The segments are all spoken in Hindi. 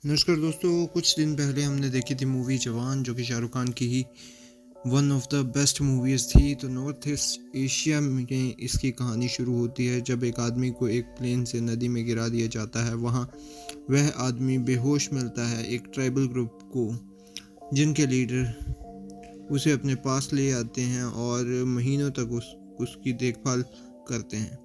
नमस्कार दोस्तों, कुछ दिन पहले हमने देखी थी मूवी जवान, जो कि शाहरुख खान की ही one of the best movies थी। तो नॉर्थ ईस्ट एशिया में इसकी कहानी शुरू होती है जब एक आदमी को एक प्लेन से नदी में गिरा दिया जाता है। वहाँ वह आदमी बेहोश मिलता है एक ट्राइबल ग्रुप को, जिनके लीडर उसे अपने पास ले आते हैं और महीनों तक उसकी देखभाल करते हैं।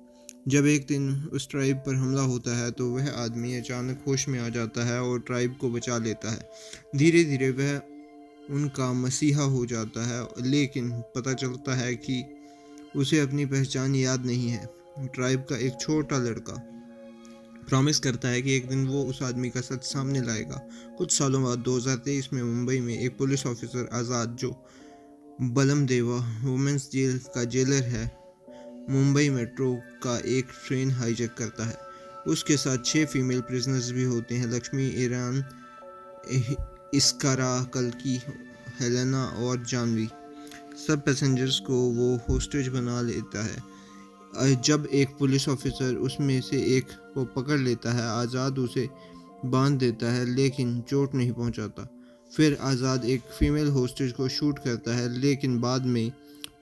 जब एक दिन उस ट्राइब पर हमला होता है तो वह आदमी अचानक होश में आ जाता है और ट्राइब को बचा लेता है। धीरे धीरे वह उनका मसीहा हो जाता है, लेकिन पता चलता है कि उसे अपनी पहचान याद नहीं है। ट्राइब का एक छोटा लड़का प्रॉमिस करता है कि एक दिन वो उस आदमी का सच सामने लाएगा। कुछ सालों बाद 2023 में मुंबई में एक पुलिस ऑफिसर आज़ाद, जो बलमदेवा वुमेन्स जेल का जेलर है, मुंबई मेट्रो का एक ट्रेन हाईजैक करता है। उसके साथ 6 फीमेल प्रिजनर्स भी होते हैं, लक्ष्मी, ईरान, इस्कारा, कल्की, हेलेना और जानवी। सब पैसेंजर्स को वो होस्टेज बना लेता है। जब एक पुलिस ऑफिसर उसमें से एक को पकड़ लेता है, आज़ाद उसे बांध देता है लेकिन चोट नहीं पहुंचाता। फिर आज़ाद एक फीमेल होस्टेज को शूट करता है, लेकिन बाद में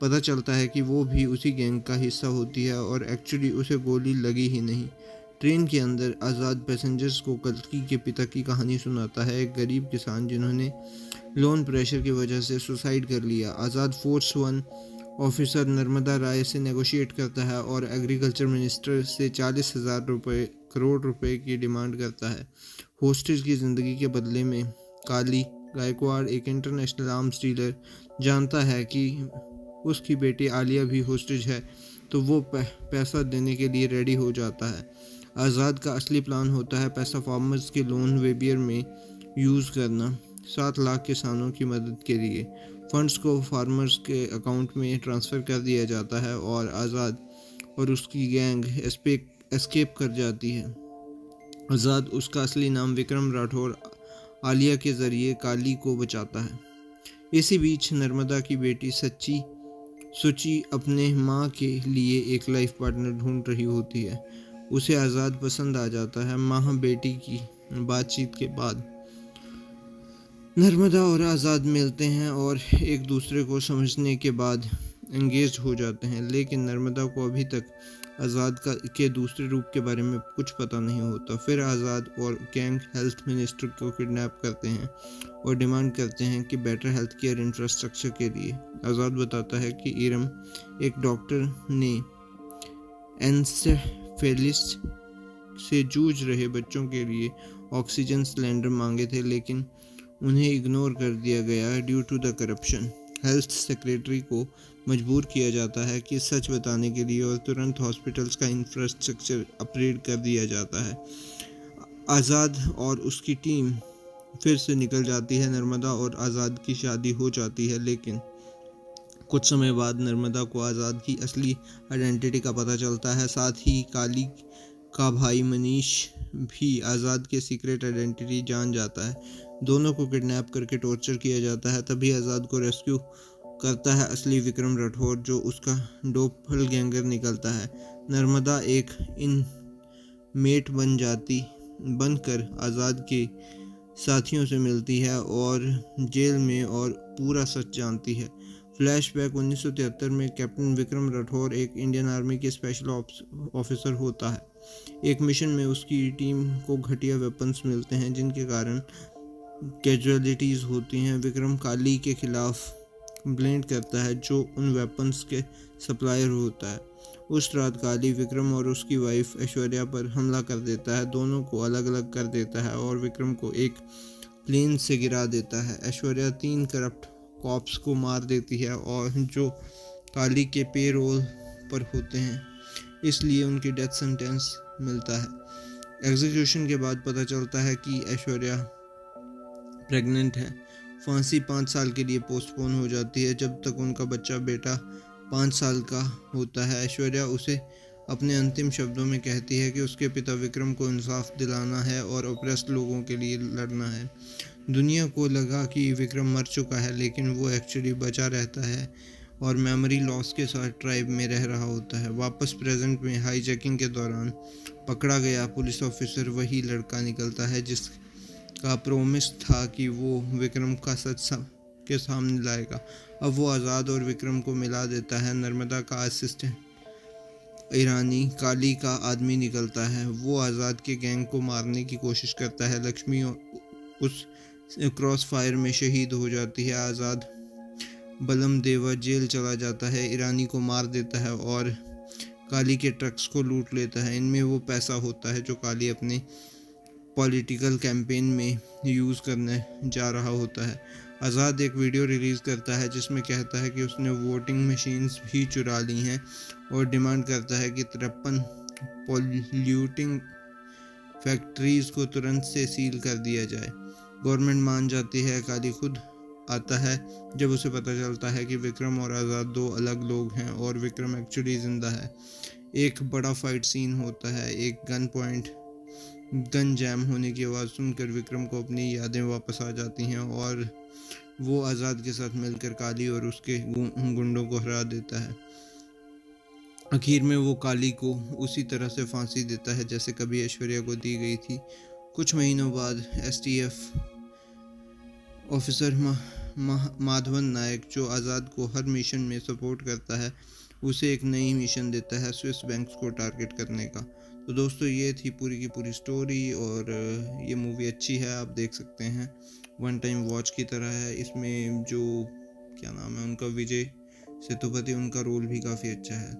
पता चलता है कि वो भी उसी गैंग का हिस्सा होती है और एक्चुअली उसे गोली लगी ही नहीं। ट्रेन के अंदर आज़ाद पैसेंजर्स को कल्कि के पिता की कहानी सुनाता है, एक गरीब किसान जिन्होंने लोन प्रेशर की वजह से सुसाइड कर लिया। आज़ाद फोर्स वन ऑफिसर नर्मदा राय से नेगोशिएट करता है और एग्रीकल्चर मिनिस्टर से 40,000 करोड़ रुपए की डिमांड करता है होस्टेज की ज़िंदगी के बदले में। काली गायकवाड़, एक इंटरनेशनल आर्म्स डीलर, जानता है कि उसकी बेटी आलिया भी होस्टेज है, तो वो पैसा देने के लिए रेडी हो जाता है। आज़ाद का असली प्लान होता है पैसा फार्मर्स के लोन वेबियर में यूज़ करना, 7 लाख किसानों की मदद के लिए। फंड्स को फार्मर्स के अकाउंट में ट्रांसफ़र कर दिया जाता है और आज़ाद और उसकी गैंग एस्केप कर जाती है। आज़ाद उसका असली नाम विक्रम राठौर आलिया के ज़रिए काली को बचाता है। इसी बीच नर्मदा की बेटी सुची अपने माँ के लिए एक लाइफ पार्टनर ढूंढ रही होती है। उसे आज़ाद पसंद आ जाता है। माँ बेटी की बातचीत के बाद नर्मदा और आज़ाद मिलते हैं और एक दूसरे को समझने के बाद एंगेज हो जाते हैं, लेकिन नर्मदा को अभी तक आज़ाद के दूसरे रूप के बारे में कुछ पता नहीं होता। फिर आज़ाद और गैंग हेल्थ मिनिस्टर को किडनैप करते हैं और डिमांड करते हैं कि बेटर हेल्थ केयर इंफ्रास्ट्रक्चर के लिए। आज़ाद बताता है कि इरम, एक डॉक्टर ने एन्सेफेलिस से जूझ रहे बच्चों के लिए ऑक्सीजन सिलेंडर मांगे थे, लेकिन उन्हें इग्नोर कर दिया गया due to the corruption. Health secretary को मजबूर किया जाता है कि सच बताने के लिए और तुरंत हॉस्पिटल्स का इंफ्रास्ट्रक्चर अपग्रेड कर दिया जाता है। आज़ाद और उसकी टीम फिर से निकल जाती है। नर्मदा और आज़ाद की शादी हो जाती है, लेकिन कुछ समय बाद नर्मदा को आज़ाद की असली आइडेंटिटी का पता चलता है। साथ ही काली का भाई मनीष भी आज़ाद के सीक्रेट आइडेंटिटी जान जाता है। दोनों को किडनैप करके टॉर्चर किया जाता है। तभी आज़ाद को रेस्क्यू करता है असली विक्रम राठौर, जो उसका डोपलगैंगर निकलता है। नर्मदा एक इनमेट बनकर आज़ाद के साथियों से मिलती है और जेल में और पूरा सच जानती है। फ्लैशबैक 1973 में कैप्टन विक्रम राठौर एक इंडियन आर्मी के स्पेशल ऑफिसर होता है। एक मिशन में उसकी टीम को घटिया वेपन्स मिलते हैं, जिनके कारण कैजुअलिटीज़ होती हैं। विक्रम काली के खिलाफ कंप्लेंट करता है, जो उन वेपन्स के सप्लायर होता है। उस रात काली विक्रम और उसकी वाइफ ऐश्वर्या पर हमला कर देता है, दोनों को अलग अलग कर देता है और विक्रम को एक प्लेन से गिरा देता है। ऐश्वर्या 3 करप्ट कॉप्स को मार देती है और जो काली के पे रोल पर होते हैं, इसलिए उनकी डेथ सेंटेंस मिलता है। एग्जीक्यूशन के बाद पता चलता है कि ऐश्वर्या प्रेग्नेंट है। फांसी 5 साल के लिए पोस्टपोन हो जाती है, जब तक उनका बेटा 5 साल का होता है। ऐश्वर्या उसे अपने अंतिम शब्दों में कहती है कि उसके पिता विक्रम को इंसाफ दिलाना है और ऑप्रेस्ड लोगों के लिए लड़ना है। दुनिया को लगा कि विक्रम मर चुका है, लेकिन वो एक्चुअली बचा रहता है और मेमोरी लॉस के साथ ट्राइब में रह रहा होता है। वापस प्रेजेंट में हाईजैकिंग के दौरान पकड़ा गया पुलिस ऑफिसर वही लड़का निकलता है जिसका का प्रोमिस था कि वो विक्रम का सच के सामने लाएगा। अब वो आज़ाद और विक्रम को मिला देता है। नर्मदा का असिस्टेंट ईरानी काली का आदमी निकलता है। वो आज़ाद के गैंग को मारने की कोशिश करता है। लक्ष्मी उस क्रॉस फायर में शहीद हो जाती है। आज़ाद बलम देवा जेल चला जाता है, ईरानी को मार देता है और काली के ट्रक्स को लूट लेता है। इनमें वो पैसा होता है जो काली अपने पॉलिटिकल कैंपेन में यूज़ करने जा रहा होता है। आज़ाद एक वीडियो रिलीज़ करता है जिसमें कहता है कि उसने वोटिंग मशीन्स भी चुरा ली हैं और डिमांड करता है कि 53 पॉल्यूटिंग फैक्ट्रीज़ को तुरंत से सील कर दिया जाए। गवर्नमेंट मान जाती है। काली खुद आता है जब उसे पता चलता है कि विक्रम और आज़ाद दो अलग लोग हैं और विक्रम एक्चुअली ज़िंदा है। एक बड़ा फाइट सीन होता है। एक गन जैम होने की आवाज़ सुनकर विक्रम को अपनी यादें वापस आ जाती हैं और वो आज़ाद के साथ मिलकर काली और उसके गुंडों को हरा देता है। आखिर में वो काली को उसी तरह से फांसी देता है जैसे कभी ऐश्वर्या को दी गई थी। कुछ महीनों बाद एसटीएफ ऑफिसर माधवन नायक, जो आज़ाद को हर मिशन में सपोर्ट करता है, उसे एक नई मिशन देता है स्विस बैंक्स को टारगेट करने का। तो दोस्तों ये थी पूरी की पूरी स्टोरी और ये मूवी अच्छी है, आप देख सकते हैं, वन टाइम वॉच की तरह है। इसमें जो क्या नाम है उनका, विजय सेतुपति, उनका रोल भी काफ़ी अच्छा है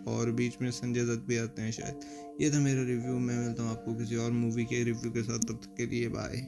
और बीच में संजय दत्त भी आते हैं शायद। ये था मेरा रिव्यू। मैं मिलता हूँ आपको किसी और मूवी के रिव्यू के साथ, तब तक के लिए बाय।